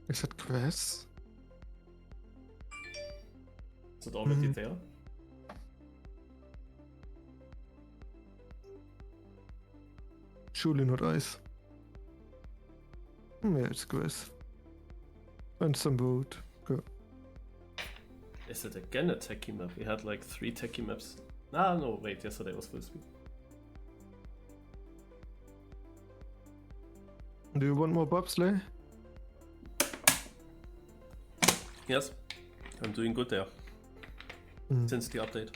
Is it quests? Is it already there? Surely not ice. Yeah, it's quest. And some boat. Go. Is it again a techie map? We had like 3 techie maps. Ah, no, wait, yesterday was full speed. Do you want more bobsleigh? Yes, I'm doing good there. Since the update.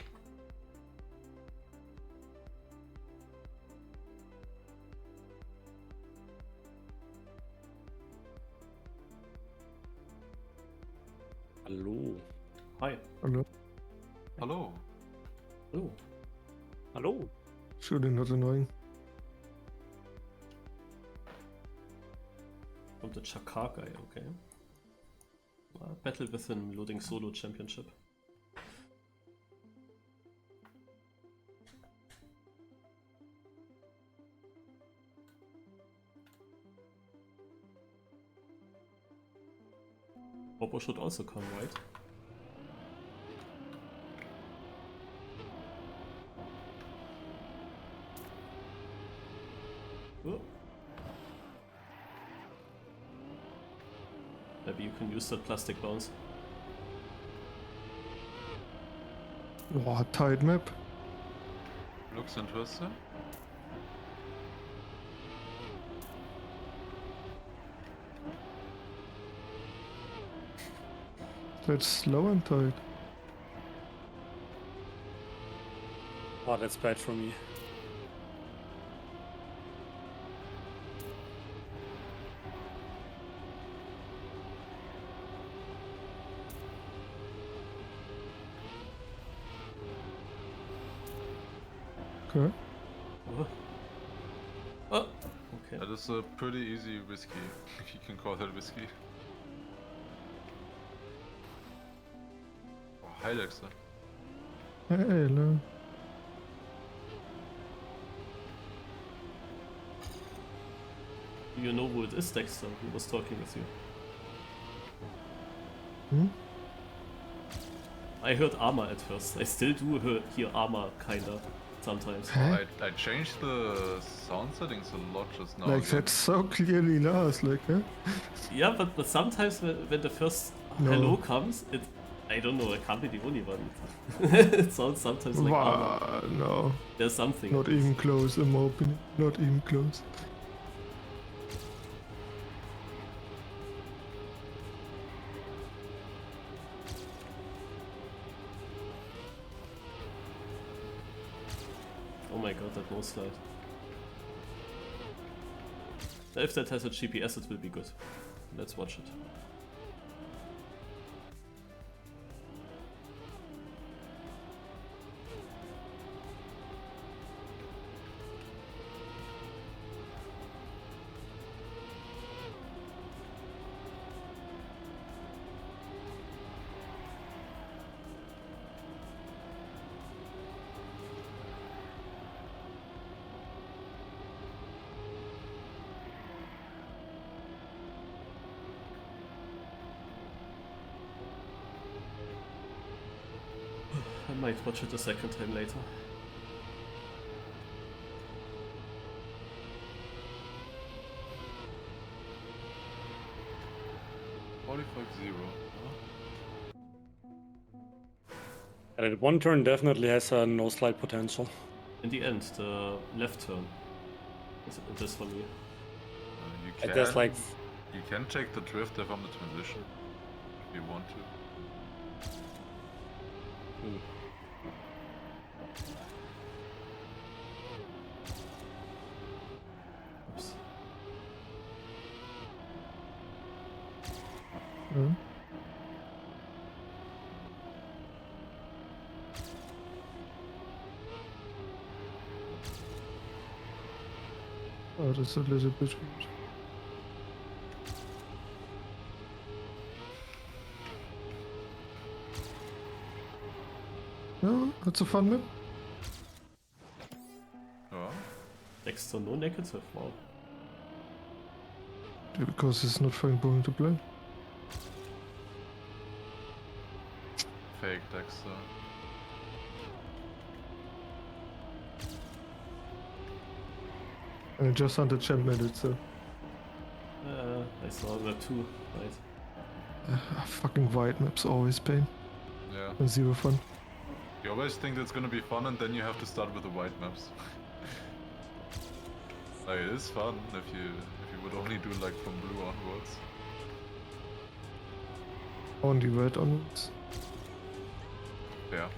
Hallo. Hi. Hello. Hello. Oh, Hallo. Surely not annoying. from the Chakar guy, okay. Battle with him, loading solo championship. Bobo should also come, right? Oh. Maybe you can use that plastic bounce. Oh, tight map. Looks interesting. That's slow and tight. Oh, that's bad for me. Okay. Oh. Oh, okay. That is a pretty easy whiskey, if you can call that whiskey. Oh, hi Dexter. Hey, hello. Do you know who it is, Dexter, who was talking with you? I heard Armor at first. I still do hear Armor, kinda, sometimes. Huh? I changed the sound settings a lot just now. Like again. that's so clearly Lars, like, huh? Yeah, but sometimes when the first hello comes, I don't know, I can't be the only one. It sounds sometimes like Armor. Wow, no. There's something. Not even close, in my opinion. Not even close. Oh my god, that no slide. If that has a GPS, it will be good. Let's watch it. I might watch it a second time later. And at one turn definitely has a no slide potential. In the end, the left turn. It is for me. You And there's like you can take the drifter from the transition if you want to. Oops. Oh, that's a little bit weird. No, that's a fun map. Oh. Dexter, no negative. Wow. Because it's not fun going to play. fake Dexter. And I just hunted champ mid, so I saw map 2, right? fucking white maps always pain Yeah. and zero fun. You always think it's gonna be fun and then you have to start with the white maps. Like, it is fun if you would only do like from blue onwards. Only red onwards. Yeah.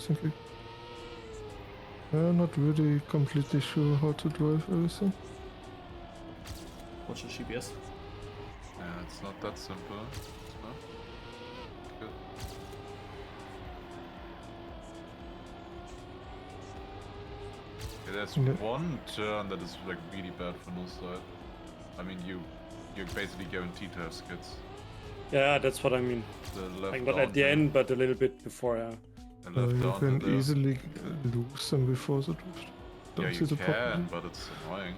Thank you. Not really completely sure how to drive everything. Watch the GPS. Yeah, it's not that simple. It's not. Good. Yeah, there's one turn that is like really bad for no side. I mean, you're basically guaranteed to have skids. Yeah, that's what I mean. The left Like not down at the there. end, but a little bit before. Yeah. The left You down can there. easily lose them before the drift. Yeah, Don't see you the can, problem. but it's annoying.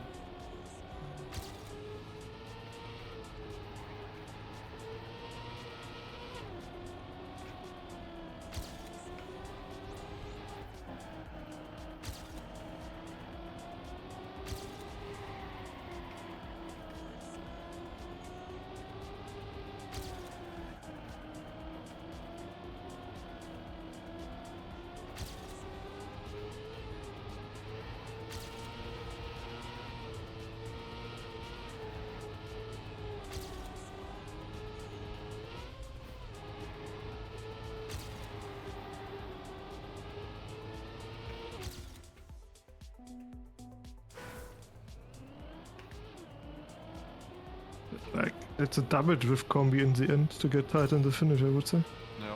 Like, it's a double drift combi in the end to get tight in the finish, I would say. Yeah.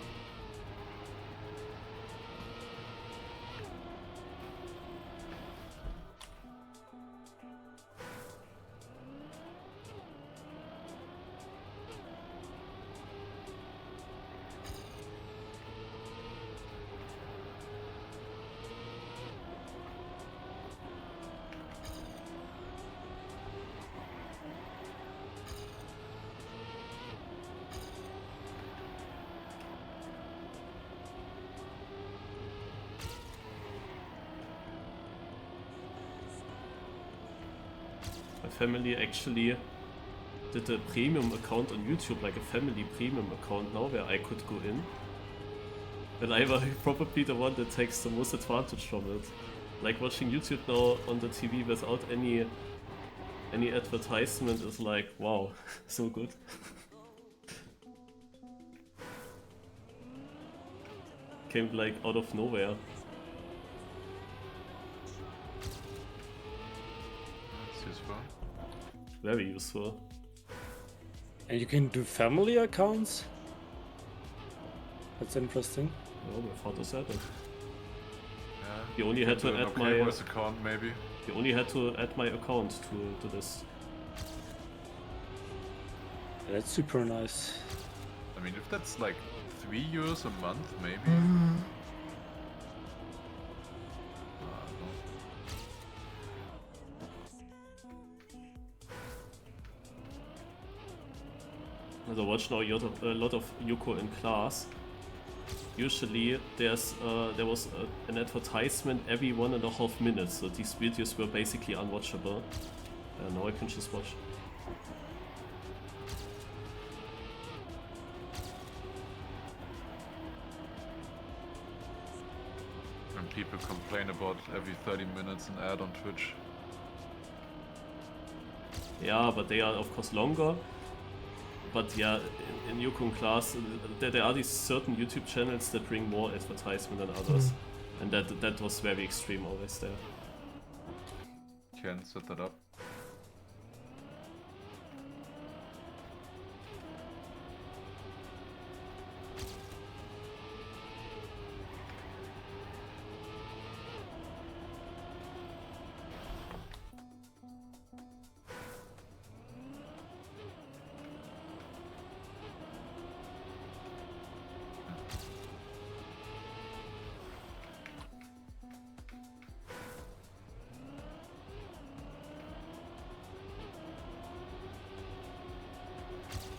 My family actually did a premium account on YouTube, like a family premium account now, where I could go in. And I was probably the one that takes the most advantage from it. Like watching YouTube now on the TV without any advertisement is like, wow, so good. Came like out of nowhere. That's useful. Very useful. And you can do family accounts. That's interesting. Oh, my father said it. Yeah. You only had to Do an add okay my voice account maybe. you only had to add my account to this. That's super nice. I mean, if that's like €3 a month, maybe. I don't know. As I watch now a lot of Yuko in class. Usually there was an advertisement every 1.5 minutes, so these videos were basically unwatchable. Now I can just watch. And people complain about every 30 minutes an ad on Twitch. Yeah, but they are of course longer. But yeah, in Yukon class, there are these certain YouTube channels that bring more advertisement than others. And that was very extreme always there. Can set that up.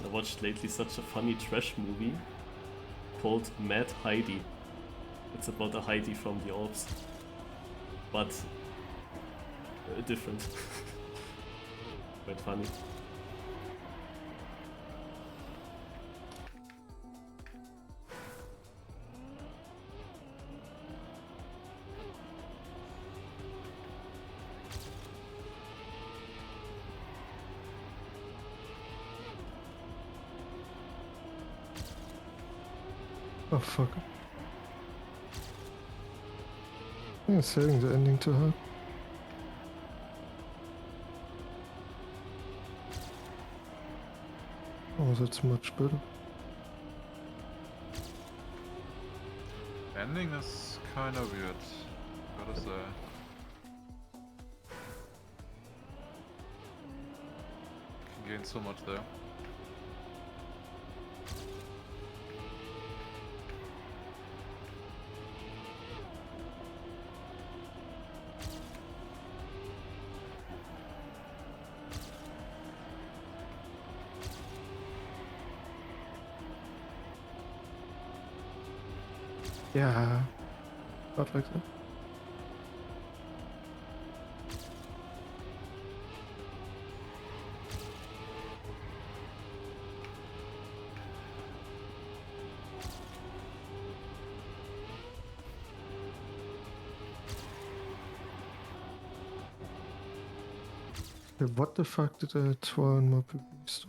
I watched lately such a funny trash movie called Mad Heidi. It's about a Heidi from the Alps, but different. Quite funny. Oh fuck. Yeah, saying the ending to her. Oh, that's much better. Ending is kind of weird. Gotta say. Can gain so much there. Yeah. Not like that. Yeah, what the fuck did I try on my beast?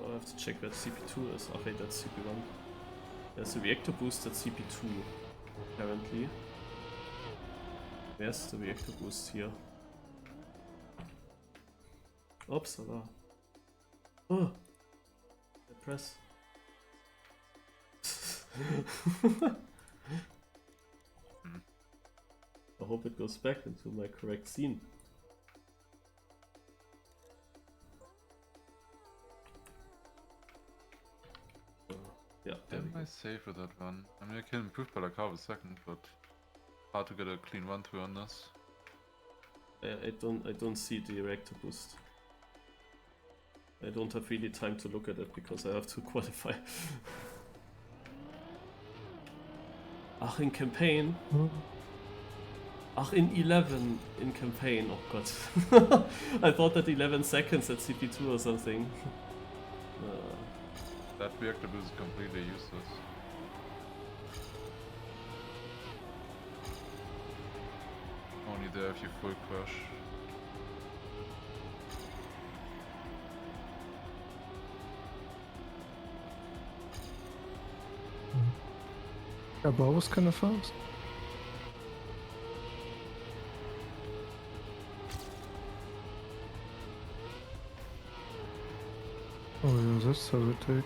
I have to check where CP2 is. Okay, that's CP1. There's a reactor boost at CP2, apparently. Where's the reactor boost here? Oops, oh! I press. I hope it goes back into my correct scene. Yeah, there we Am go. I safe with that one? I mean, I can improve by like half a second, but hard to get a clean run through on this. I don't see the reactor boost. I don't have really time to look at it because I have to qualify. Ach, in campaign? Ach, in 11 in campaign. Oh god. I thought that 11 seconds at CP2 or something. That reactor boost is completely useless. Only there if you full crush. Yeah, but I was kind of fast. Oh yeah, that's how it take.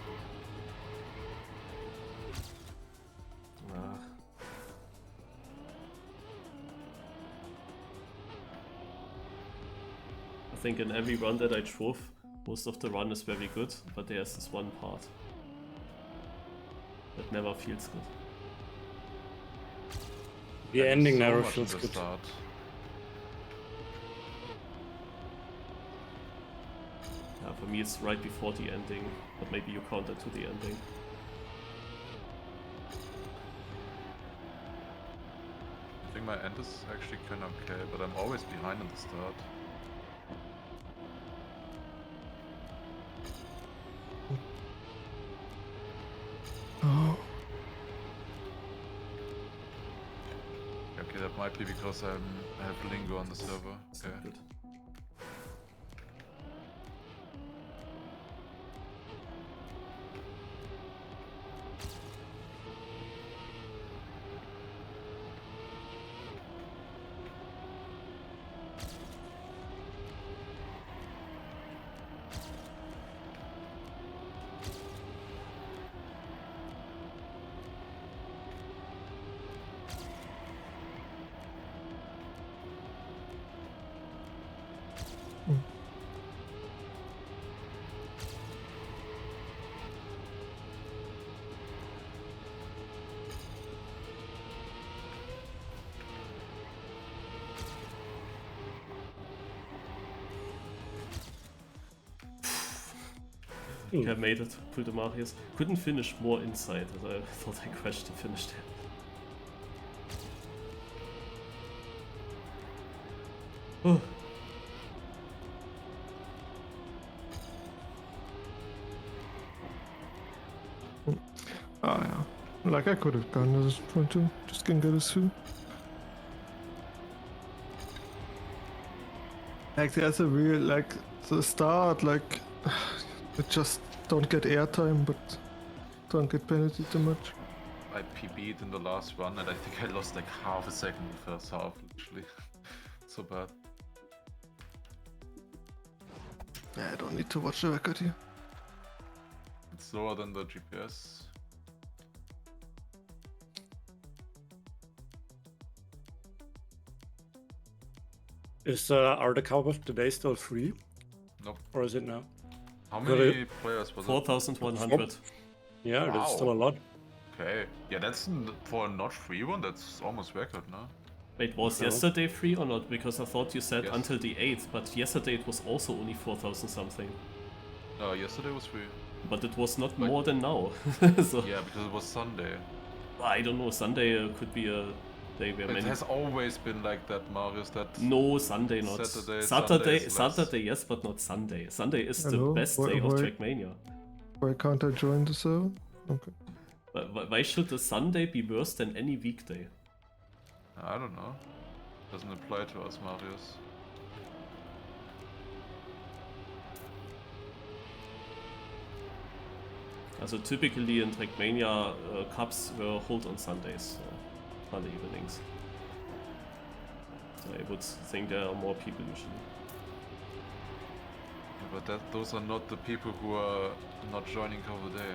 I think in every run that I drove, most of the run is very good, but there's this one part that never feels good. The There's ending so never much feels at the good. start. Yeah, for me it's right before the ending, but maybe you count it to the ending. I think my end is actually kind of okay, but I'm always behind at the start. Oh, Okay, that might be because I have Lingo on the server. It's not Okay. good. Okay, I made it. Pulled the Marius. Couldn't finish more inside. I thought I crashed to finish there. Oh. Oh yeah. Like I could have gone to this point too. Just couldn't get us through. Like there's a real like the start like it just don't get airtime but don't get penalty too much. I PB'd in the last run and I think I lost like half a second in the first half, literally. So bad. Yeah, I don't need to watch the record here. It's slower than the GPS. Are the Cup of the Day still free? Nope. Or is it now? How Got many it. players was it? 4,100. Yeah, that's Wow. still a lot. Okay. Yeah, that's for a not free one, that's almost record, no? Wait, was No. yesterday free or not? Because I thought you said Yes. until the 8th, but yesterday it was also only 4,000 something. Yesterday was free. But it was not Like- more than now. So Yeah, because it was Sunday. I don't know, Sunday could be a day where It many... has always been like that, Marius, that... No, Sunday not. Saturday is less. Saturday yes, but not Sunday. Sunday is Hello? the best Why- day of why- Trackmania. Why can't I join the server? Okay. Why should a Sunday be worse than any weekday? I don't know. Doesn't apply to us, Marius. Also typically in Trackmania, cups were held on Sundays, Sunday evenings. So I would think there are more people usually. Yeah, but those are not the people who are not joining Cover Day.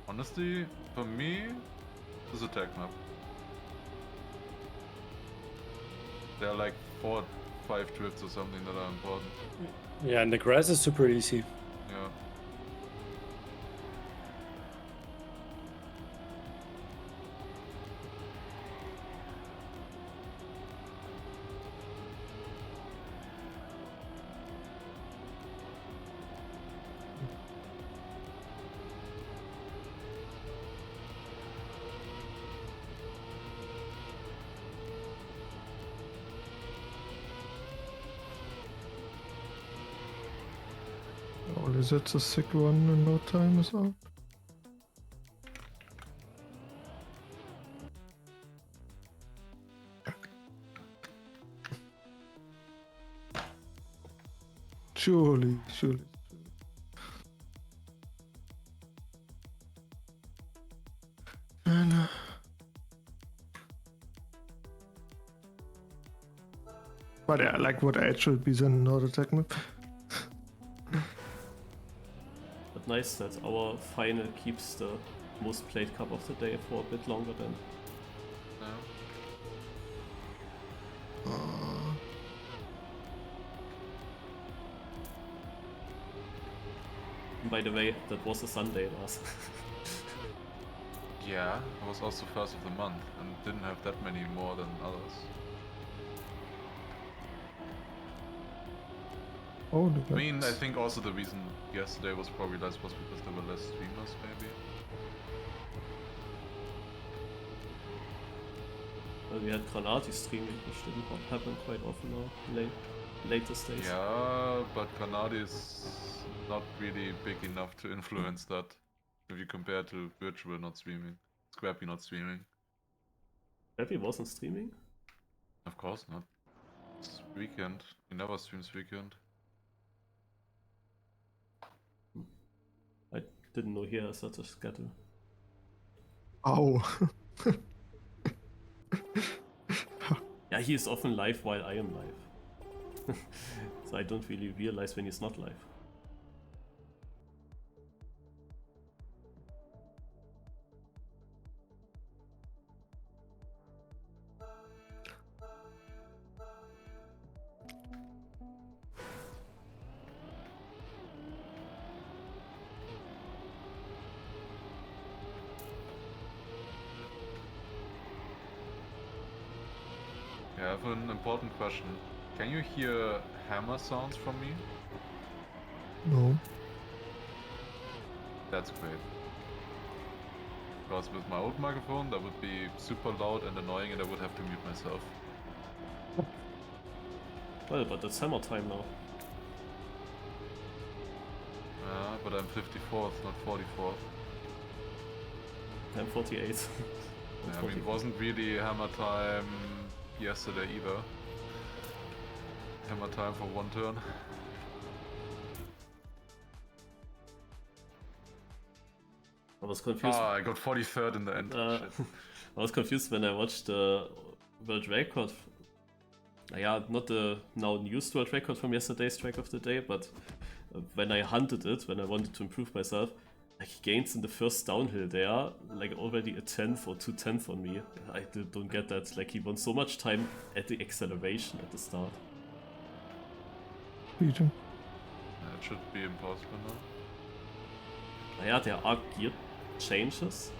Honestly, for me, this is a tag map. There are like 4 or 5 drifts or something that are important. Yeah, and the grass is super easy. Yeah. Oh, is it a sick one and no time is out? Surely. And, but yeah, like what edge should be then not attack map. But nice that our final keeps the most played cup of the day for a bit longer than. No. By the way, that was a Sunday, Lars. Yeah, it was also first of the month and didn't have that many more than others. Oh, look I mean, I think also the reason yesterday was probably less was because there were less streamers, maybe. Well, we had Granati streaming, which didn't happen quite often now, latest days. Yeah, but Granadi is not really big enough to influence that if you compare to virtual not streaming, Scrappy not streaming. Scrappy wasn't streaming? Of course not. It's weekend. He never streams weekend. I didn't know he has such a schedule. Ow. Yeah, he is often live while I am live. So I don't really realize when he's not live. I have an important question. Can you hear hammer sounds from me? No. That's great. Because with my old microphone that would be super loud and annoying and I would have to mute myself. Well, but it's hammer time now. But I'm 54th, not 44th. I'm 48. Yeah, I mean, it wasn't really hammer time yesterday either. Hammer time for one turn. I was confused. Ah, I got 43rd in the end. Shit. I was confused when I watched the world record. Yeah, not the now news world record from yesterday's track of the day, but when I hunted it, when I wanted to improve myself, like he gains in the first downhill there, like already a 10th or 2/10 on me. I don't get that. Like he won so much time at the acceleration at the start. Beating. Yeah, it should be impossible now. Naja, there are gear changes.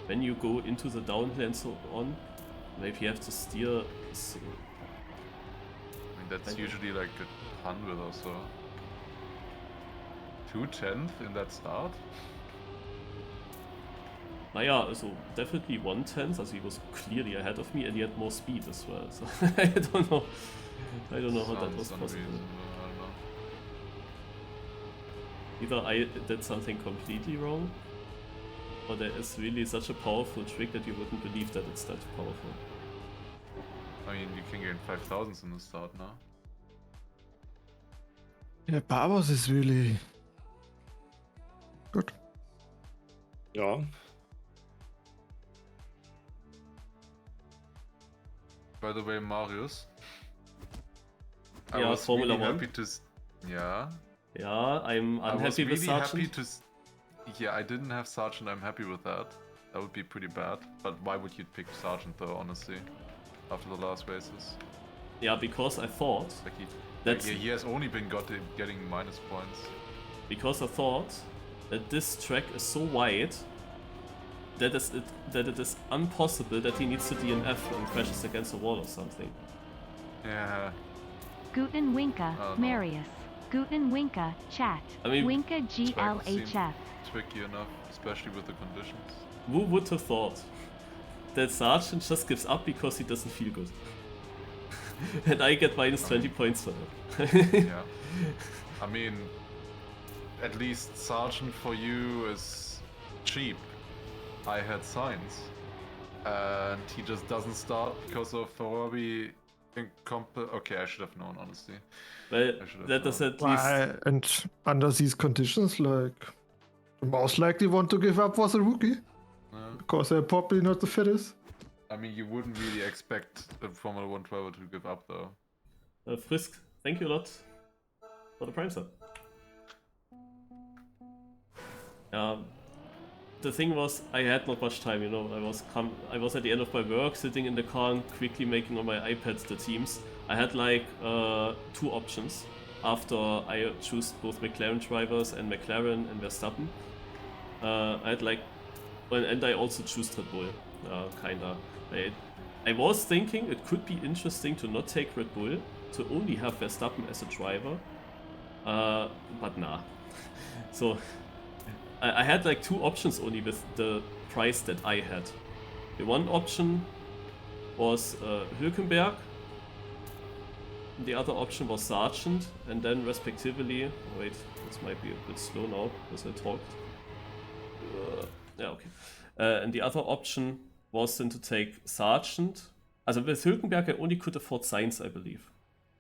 When you go into the downhill and so on, maybe you have to steer. I mean, that's usually like a 100 or so. 2/10 in that start? Naja, also definitely 1/10, also he was clearly ahead of me and he had more speed as well. So I don't know. I don't know how that was Sounds possible. unreasonable, I don't know. Either I did something completely wrong, or there is really such a powerful trick that you wouldn't believe that it's that powerful. I mean, you can gain 5,000 in the start now. Yeah, Barbers is really good. Yeah. By the way, Marius. I Yeah, was Formula really 1. happy to yeah. Yeah, I'm I was unhappy really with Sargent. happy to yeah, I didn't have Sergeant, I'm happy with that. That would be pretty bad. But why would you pick Sergeant though, honestly? After the last races? Yeah, because I thought Like That's- he has only been getting minus points. because I thought that this track is so wide that it is impossible that he needs to DNF and crashes against a wall or something. Yeah. Guten Winka, Oh, no. Marius. Guten Winka, chat. I mean, Winka Track seemed GLHF. tricky enough, especially with the conditions. Who would have thought that Sargent just gives up because he doesn't feel good? And I get minus 20 points for that. Yeah. I mean, at least Sergeant for you is cheap. I had Sainz. And he just doesn't start because of Ferrari okay, I should have known, honestly. Well, I should have that is known. at least... Why? And under these conditions, like, the most likely one to give up was a rookie. Because they're probably not the fittest. I mean, you wouldn't really expect a Formula 1 driver to give up, though. Frisk, thank you a lot for the Prime sub. The thing was, I had not much time, you know. I was at the end of my work, sitting in the car and quickly making on my iPad the teams. I had like 2 options after I chose both McLaren drivers and McLaren and Verstappen. I had like, and I also chose Red Bull, kinda. I was thinking it could be interesting to not take Red Bull, to only have Verstappen as a driver, but nah. So I had like 2 options only with the price that I had. The one option was Hülkenberg, the other option was Sargent, and then respectively, wait, this might be a bit slow now because I talked. Yeah, okay. And the other option was then to take Sargent. Also with Hülkenberg I only could afford Sainz, I believe.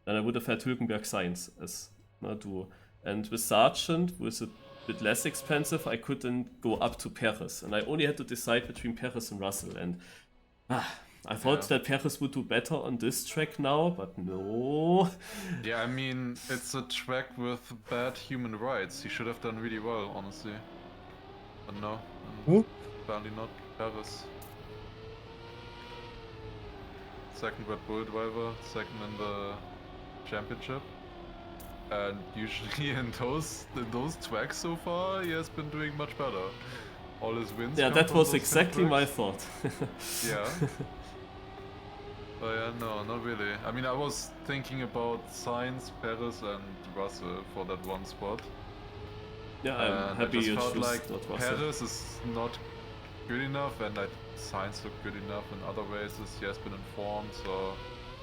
Then I would have had Hülkenberg Sainz as a duo. And with Sargent, who is a bit less expensive, I could then go up to Perez. And I only had to decide between Perez and Russell. And I thought that Perez would do better on this track now, but no. Yeah, I mean, it's a track with bad human rights. He should have done really well, honestly. But no, apparently not. Perez. Second Red Bull driver, second in the championship. And usually in those tracks so far, he has been doing much better. All his wins. Yeah, come that from was those exactly my tracks. thought. Yeah. Oh yeah, no, not really. I mean, I was thinking about Sainz, Perez, and Russell for that one spot. Yeah, I'm And happy I just you felt choose like not Russell. Perez is not good enough, and Sainz looked good enough in other races. He has been informed, so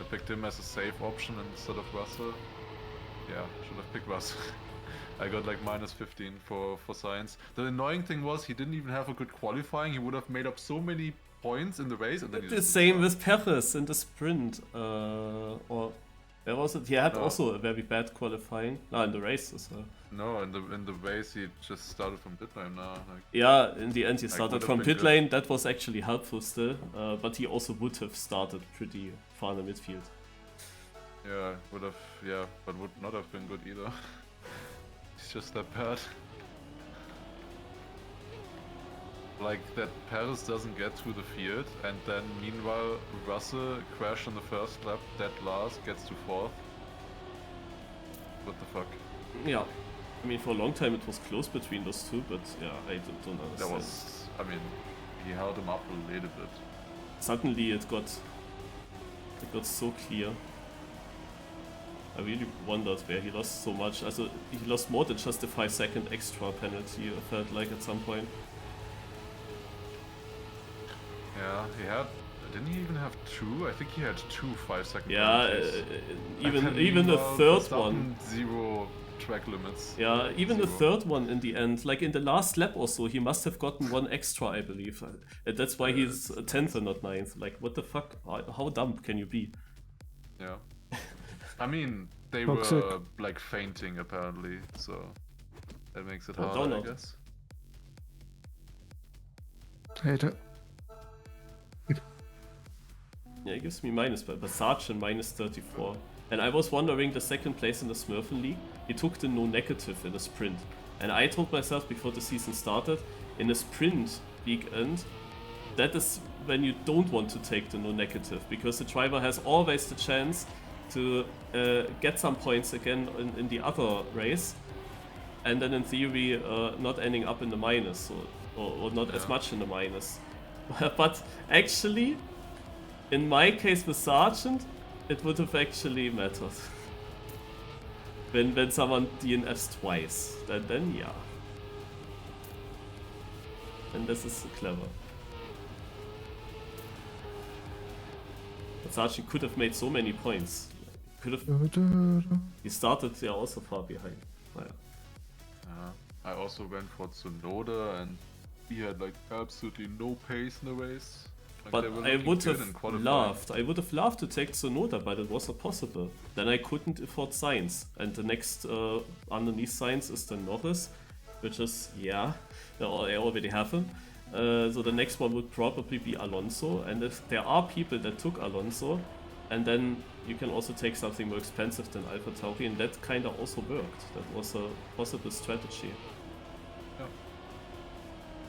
I picked him as a safe option instead of Russell. Yeah, should have picked Russell. I got like minus 15 for Sainz. The annoying thing was he didn't even have a good qualifying. He would have made up so many points in the race, and then he The just same didn't with Perez in the sprint. Or where was it? He had No. also a very bad qualifying. No, in the race as well. start. No, in the race he just started from pit lane now. Like, Yeah, in the end he Like, started would have from been pit good. lane. That was actually helpful still. But he also would have started pretty far in the midfield. yeah, would have, yeah, but would not have been good either. He's just that bad. Like that Perez doesn't get through the field, and then meanwhile Russell crashed on the first lap. That Lars gets to fourth. What the fuck? Yeah. I mean, for a long time it was close between those two, but yeah, I don't understand. That was, I mean, he held him up a little bit. Suddenly it got so clear. I really wondered where he lost so much. Also, he lost more than just a 5-second extra penalty, I felt like at some point. Yeah, he had. Didn't he even have two? I think he had 2 5-second Yeah, penalties. even And the meanwhile, third Verstappen, one. 0 track limits. Yeah, even the Zero. third one in the end, like in the last lap or so, he must have gotten one extra, I believe. And that's why he's 10th and not 9th. Like, what the fuck? How dumb can you be? Yeah. I mean, they Toxic. were like fainting apparently, so that makes it Oh, hard, I Donald. guess. Hater. Yeah, it gives me minus, but Sargent minus 34. And I was wondering, the second place in the Smurfen League, he took the no negative in the sprint. And I told myself before the season started, in the sprint weekend, that is when you don't want to take the no negative, because the driver has always the chance to get some points again in the other race, and then in theory not ending up in the minus, or not as Yeah. much in the minus. But actually, in my case with Sargent, it would have actually mattered. When someone DNFs twice, then yeah. And this is clever. But Sargent could have made so many points. Could have. He started there also far behind. Oh, yeah. I also went for Tsunoda, and he had like absolutely no pace in the race. Like, But they were I looking would good have in qualifying. loved. I would have loved to take Tsunoda, but it was not possible. Then I couldn't afford Sainz, and the next underneath Sainz is then Norris, which is I already have him. So the next one would probably be Alonso, and if there are people that took Alonso, and then you can also take something more expensive than AlphaTauri, and that kind of also worked. That was a possible strategy. Yeah.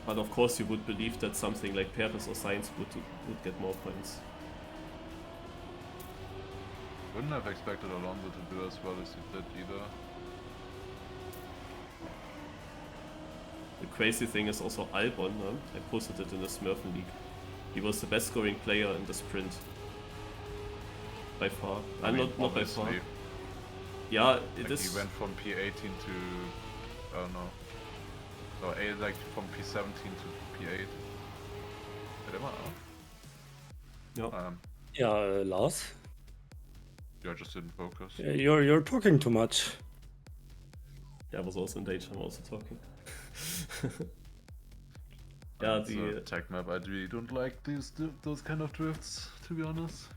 But of course you would believe that something like Perez or Sainz would get more points. Wouldn't have expected Alonso to do as well as he did either. The crazy thing is also Albon, I posted it in the Smurfen League. He was the best scoring player in the sprint. By far. I mean, Not by far. obviously, Yeah, it like, is. he went from P18 to, I don't know, or like from P17 to P8. Whatever. Yeah. Yeah, Lars, Yeah, I just didn't focus. you're talking too much. I was also in danger, I'm also talking. Yeah, It's the a tech map. I really don't like those kind of drifts, to be honest.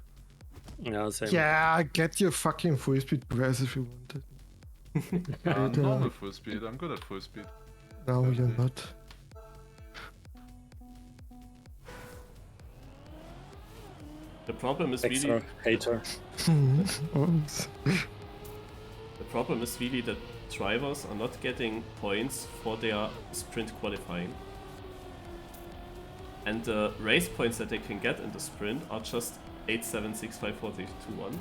Yeah, same. Yeah, get your fucking full speed press if you want it. Normal full speed. I'm good at full speed. No, you're not. the problem is really Dexter, hater. the problem is really that drivers are not getting points for their sprint qualifying. And the race points that they can get in the sprint are just 8, 7, 6, 5, 4, 3, 2, 1.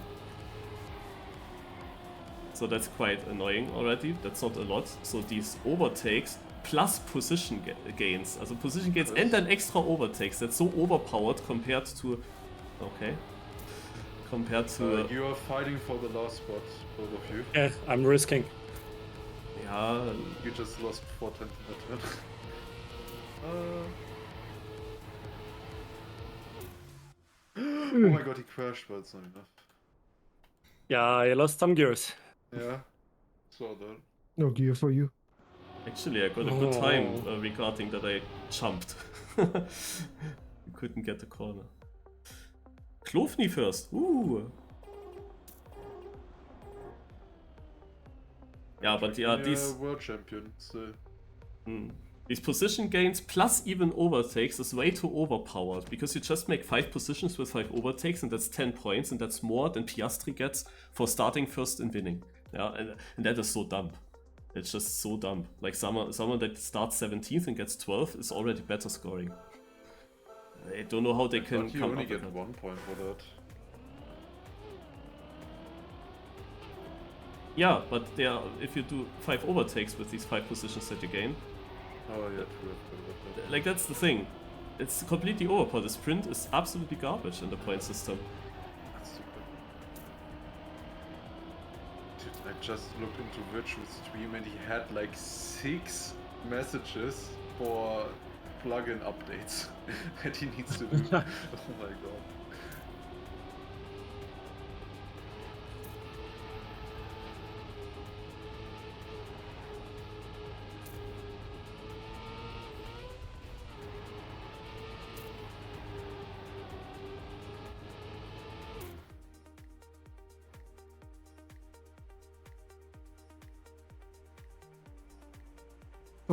So that's quite annoying already. That's not a lot. So these overtakes plus position gains, also position gains and then extra overtakes, that's so overpowered compared to... Okay. compared to You are fighting for the last spot, both of you. Yeah, I'm risking. yeah, You just lost 4 tenths in the turn. Oh my god, he crashed, but it's not enough. Yeah, I lost some gears. Yeah, saw that. No gear for you. actually I got a good time regarding that I jumped. You couldn't get the corner. Klofny first. Ooh. Yeah, but yeah, these world champion, so these position gains plus even overtakes is way too overpowered because you just make 5 positions with 5 overtakes and that's 10 points and that's more than Piastri gets for starting first and winning. Yeah, and that is so dumb. It's just so dumb. Like someone that starts 17th and gets 12 is already better scoring. I don't know how they can but you come only up with get that. 1 point for that. Yeah, but if you do 5 overtakes with these 5 positions that you gain, Oh yeah, true. like that's the thing. It's completely overpowered. The sprint is absolutely garbage in the point system. That's stupid. Dude, I just looked into virtual stream and he had like 6 messages for plugin updates that he needs to do. Oh my god.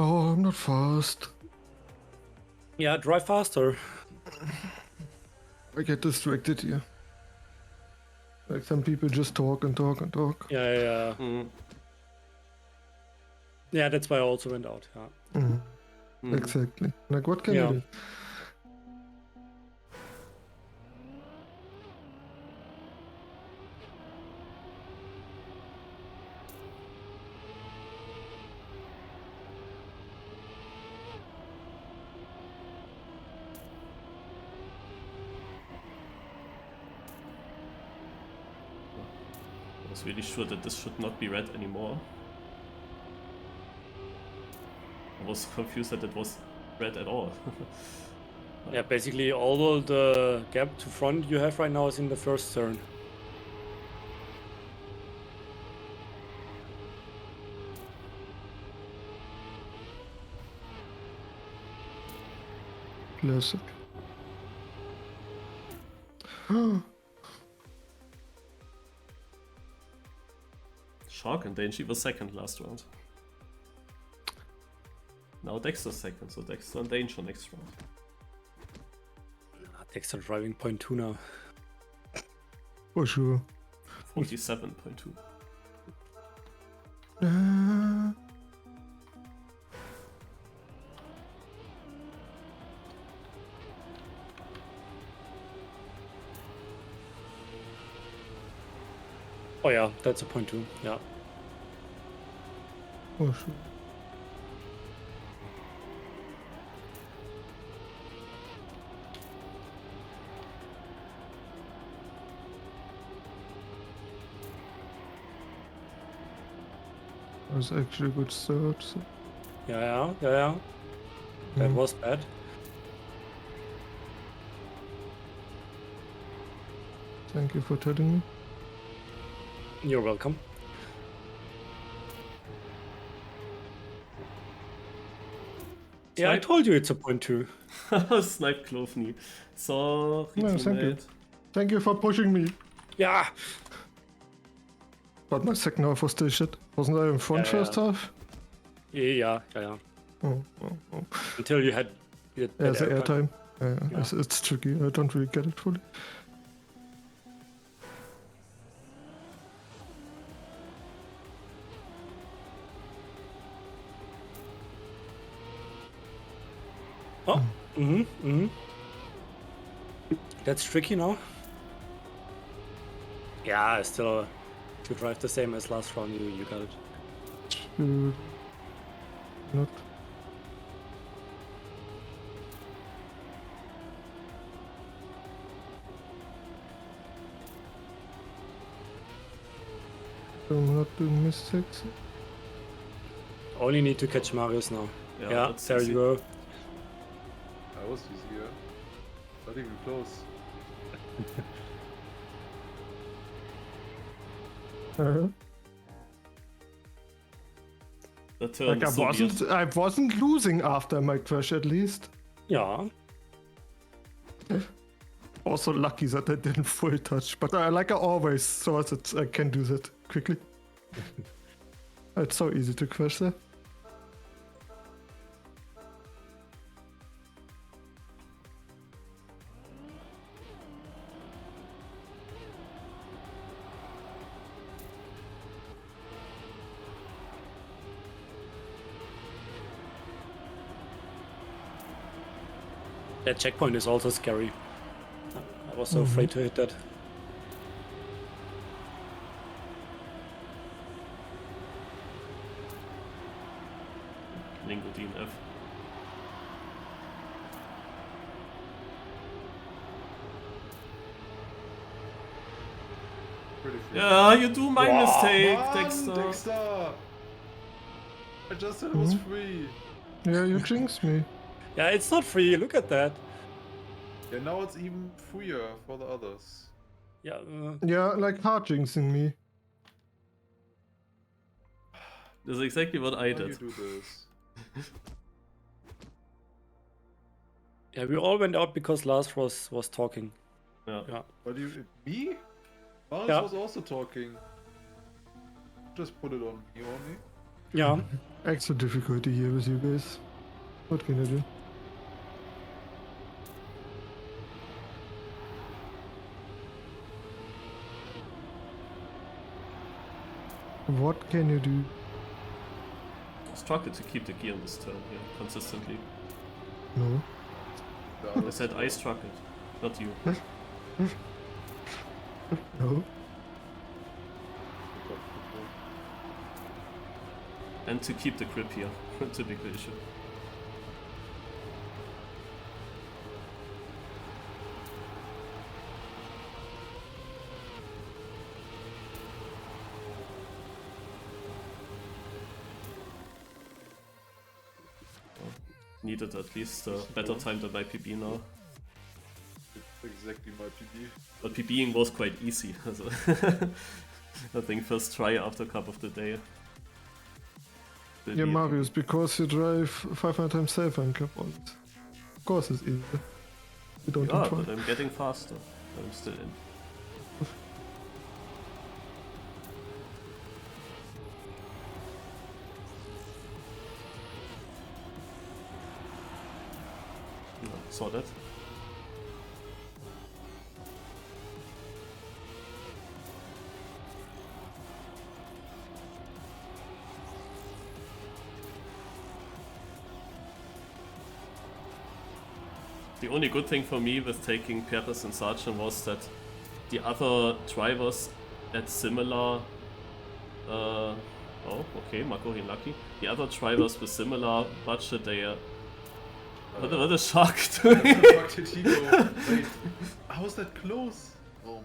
Oh, I'm not fast. Yeah, drive faster. I get distracted here. Like some people just talk and talk and talk. Yeah. Yeah, that's why I also went out. Yeah. Exactly. Like what can Yeah. you do? I was really sure that this should not be red anymore. I was confused that it was red at all. Yeah, basically all the gap to front you have right now is in the first turn. Classic. Shark and Dangy was second last round. Now Dexter's second, so Dexter and Danger next round. Dexter driving 0.2 now. For sure. 47.2. Oh yeah, that's a 0.2. Yeah. For sure. That was actually a good start. So. Yeah. That was bad. Thank you for telling me. You're welcome. Yeah, I told you it's a 0.2. Snipe Klofny. Sorry, No, thank you. teammate. Thank you for pushing me. Yeah. But my second half was still shit. Wasn't I in front Yeah, first yeah. half? Yeah. Oh. Until you had Yeah, that the airtime. airtime. Yeah. It's tricky. I don't really get it fully. Oh. That's tricky now. Yeah, still, if you drive the same as last round, you got it. Not. I'm not doing mistakes. Only need to catch Marius now. Yeah, Yeah, that's there easy. you go. That was easier. Not even close. Uh-huh. The turn Like is so weird. I wasn't losing after my crash at least. Yeah. Also lucky that I didn't full touch, but I always saw that I can do that quickly. It's so easy to crash there. That checkpoint is also scary. I was so afraid to hit that. Lingodin F. Pretty free. Yeah, you do my mistake, Man, Dexter. Dexter! I just said it was free. Yeah, you jinxed me. Yeah, it's not free. Look at that. Yeah, now it's even freer for the others. Yeah. Yeah, like hard jinxing me. That's exactly what I Why you did. do this? Yeah, we all went out because Lars was talking. Yeah. Yeah. But you... Me? Lars Yeah. was also talking. Just put it on me only. Yeah. Extra difficulty here with you guys. What can I do? What can you do? Struggle to keep the gear on this turn here consistently. No. The I others said I struggled, not you. No. And to keep the grip here, typical issue. Needed at least a better time than my PB now. Exactly my PB. But PBing was quite easy. So I think first try after cup of the day. Will Yeah, be- Marius, because you drive 500 times safer in Cup on it. Of course it's easier. You don't Yeah, try. but I'm getting faster. I'm still in. Yeah, saw that. The only good thing for me with taking Perez and Sargent was that the other drivers at similar... oh, okay, Mako lucky. The other drivers with similar budget, they... what a shark Where doing? the fuck did he go? Wait, how was that close? Oh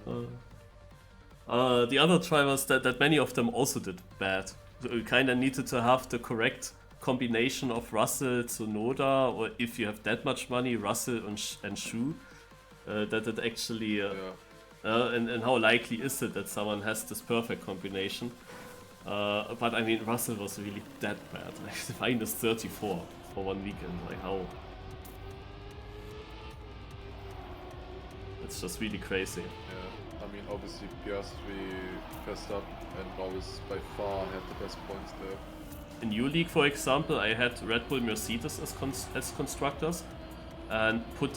my. The other drivers, that many of them also did bad. So you kinda needed to have the correct combination of Russell, Tsunoda, or if you have that much money, Russell and Shu. That it actually... and how likely is it that someone has this perfect combination? But I mean, Russell was really that bad. Like, minus 34 for one weekend. Like, how? It's just really crazy. Yeah, I mean, obviously Piastri, Verstappen, and Norris by far had the best points there. In U-League, for example, I had Red Bull, Mercedes as constructors and put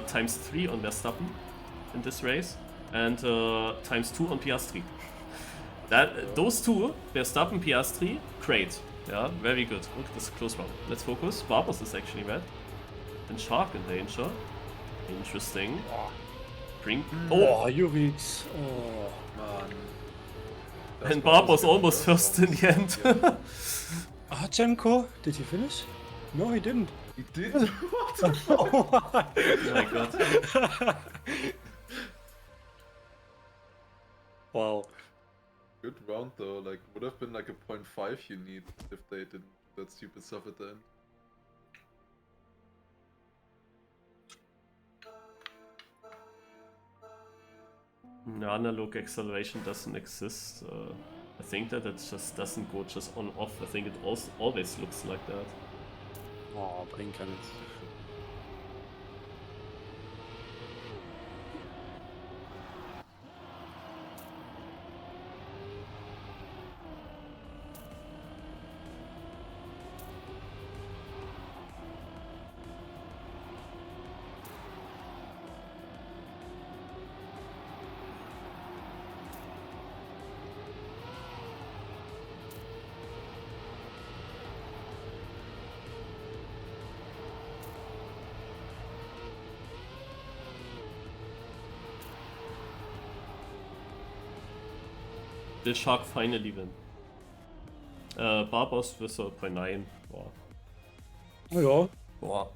times 3 on Verstappen in this race and times 2 on Piastri. Those two, Verstappen, Piastri, great. Yeah, very good. Look, this is close round. Let's focus. Barbos is actually red. And Shark in danger. Interesting. Bring. Oh, Juric. Oh. Man. And Barbos almost first in the end. Archenko? Did he finish? No, he didn't. He did? What? Oh my god. Wow. Good round. round though. Like, would have been like a 0.5 you need if they didn't do that stupid stuff at the end. No, analog acceleration doesn't exist. I think that it just doesn't go just on off. I think it also always looks like that. Oh, bringen kann jetzt. The Shark finally win. Barbos with a 0.9. Wow. Oh ja, Wow.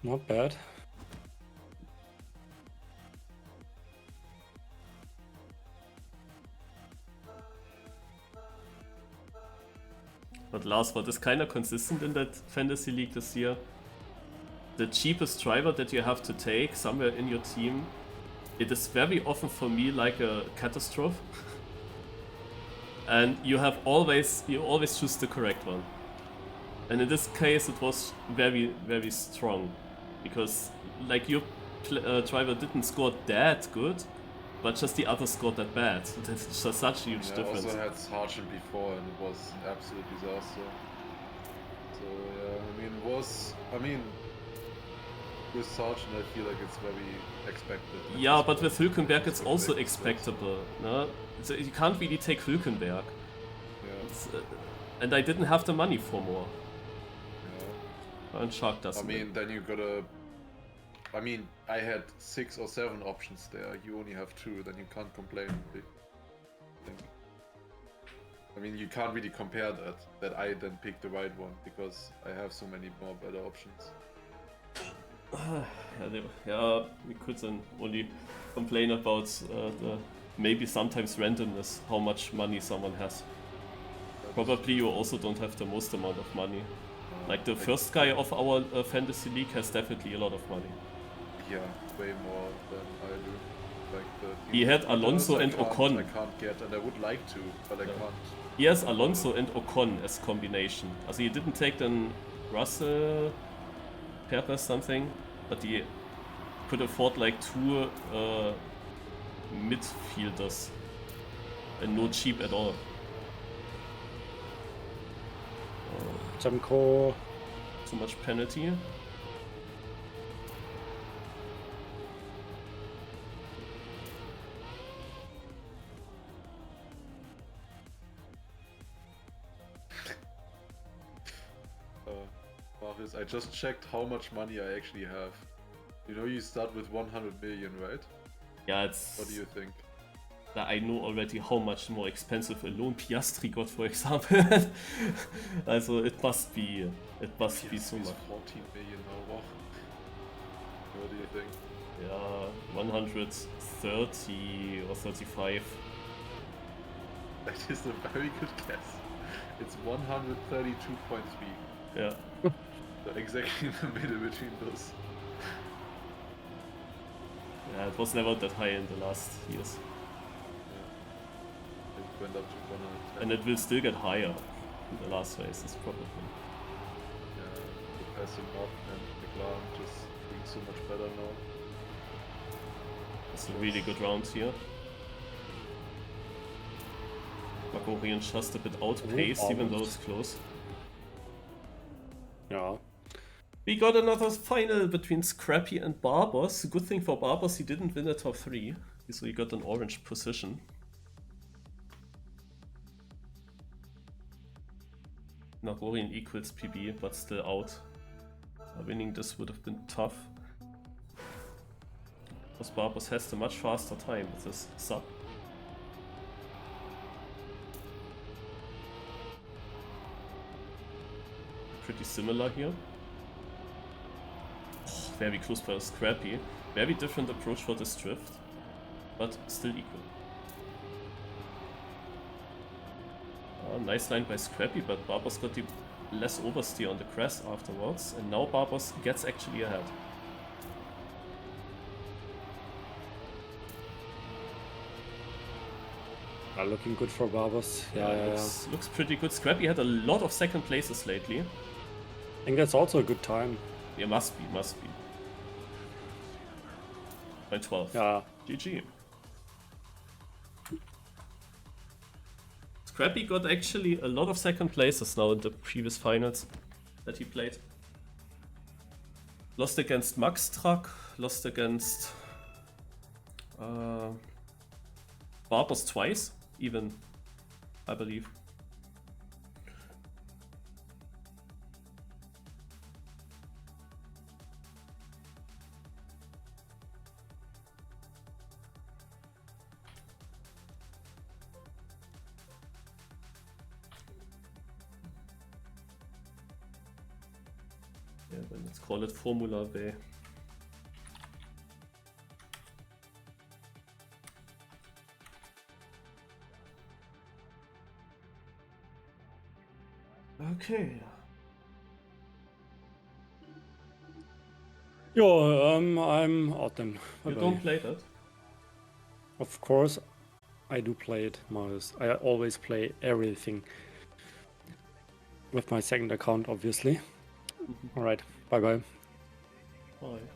not bad. But Lars, what is kind of consistent in that fantasy league this year? The cheapest driver that you have to take somewhere in your team, it is very often for me like a catastrophe. And you always choose the correct one. And in this case it was very, very strong. Because like your driver didn't score that good, but just the others scored that bad. That's just such a huge I difference. also had Sergeant before and it was an absolute disaster. So yeah, I mean, with Sergeant I feel like it's very expected. Yeah, but with Hülkenberg it's also expectable. No? So you can't really take Hülkenberg. Yeah. And I didn't have the money for more. Yeah. And Shark I doesn't. mean, then you gotta. I mean, I had 6 or 7 options there. You only have 2. Then you can't complain. I think. I mean, you can't really compare that I then picked the right one because I have so many more better options. Yeah, we could then only complain about the maybe sometimes randomness, how much money someone has. Probably you also don't have the most amount of money. Like the first guy of our fantasy league has definitely a lot of money. Yeah, way more than I do. Like the He had others Alonso and Ocon. I can't get, and I would like to, but I can't. He has Alonso and Ocon as combination. Also he didn't take then Russell, Perez something, but he could afford like 2 midfielders and no cheap at all. Jamco. Too much penalty. Marius, I just checked how much money I actually have. You know, you start with 100 million, right? Yeah, it's... What do you think? I know already how much more expensive a lone Piastri got, for example. Also it must be so much. 14 million now. Wow. What do you think? Yeah, 130 or 35. That is a very good guess. It's 132.3. Yeah. So exactly in the middle between those. Yeah, it was never that high in the last years. It went up to 110. And it will still get higher in the last races, probably. Yeah, the passing Martin and McLaren just doing so much better now. It's a really good round here. Magorian just a bit outpaced, even though it's close. Ja. We got another final between Scrappy and Barbos. Good thing for Barbos, he didn't win the top 3, so he got an orange position. Nagorian equals PB, but still out. Winning this would have been tough. Because Barbos has a much faster time with this sub. Pretty similar here. Oh, very close for Scrappy. Very different approach for this drift, but still equal. Oh, nice line by Scrappy, but Barbos got the less oversteer on the crest afterwards, and now Barbos gets actually ahead. Looking good for Barbos. Yeah. Looks pretty good. Scrappy had a lot of second places lately. I think that's also a good time. Yeah, must be. By 12. Yeah. GG. Scrappy got actually a lot of second places now in the previous finals that he played. Lost against Max Truck, lost against Barbos twice, even, I believe. Yeah, then let's call it Formula B. Okay. Yo, I'm out then. You Bye-bye. don't play that? Of course, I do play it, Marius. I always play everything with my second account, obviously. Alright, bye-bye. Bye.